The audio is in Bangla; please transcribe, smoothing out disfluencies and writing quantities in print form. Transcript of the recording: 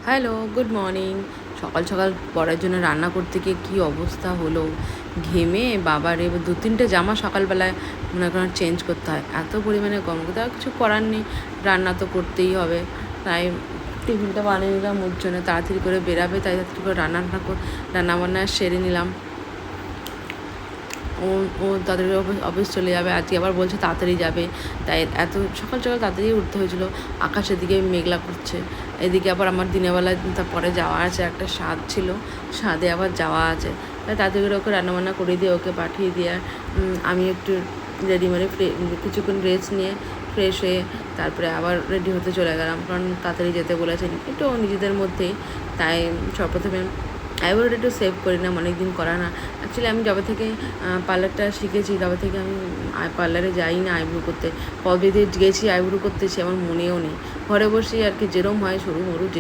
Hello, good morning. সকাল সকাল পড়ার জন্য রান্না করতে গিয়ে কী অবস্থা হলো, ঘেমে বাবারে! ২-৩টে জামা সকালবেলায় মনে করেন চেঞ্জ করতে হয়, এত পরিমাণে গরম। কিন্তু আর কিছু করার নেই, রান্না তো করতেই হবে। তাই টিফিনটা বানিয়ে নিলাম ওর জন্য, তাড়াতাড়ি করে বেরাবে, তাই তাড়াতাড়ি করে রান্নাবান্না সেরে নিলাম। ও ও তাড়াতাড়ি অফিস চলে যাবে, আজকে আবার বলছে তাড়াতাড়ি যাবে, তাই এত সকাল সকাল তাড়াতাড়ি উঠতে হয়েছিলো। আকাশের দিকে মেঘলা করছে, এদিকে আবার আমার দিনের বেলা তারপরে যাওয়া আছে, একটা স্বাদ ছিল, স্বাদে আবার যাওয়া আছে। তাই তাড়াতাড়ি করে ওকে রান্নাবান্না করে দিয়ে ওকে পাঠিয়ে দিয়ে আমি একটু রেডি মানে কিছুক্ষণ রেস্ট নিয়ে ফ্রেশ হয়ে তারপরে আবার রেডি হতে চলে গেলাম, কারণ তাড়াতাড়ি যেতে বলেছেন একটু নিজেদের মধ্যেই। তাই সর্বপ্রথমে আইব্রোটা একটু সেভ করি না, অনেক দিন করা না। অ্যাকচুয়ালি আমি যবে থেকে পার্লারটা শিখেছি তবে থেকে আমি পার্লারে যাই না আইব্রো করতে। কবে দিয়ে গেছি আইব্রো করতেছি আমার মনেও নেই। ঘরে বসেই আর কি যেরম হয় সরু মরু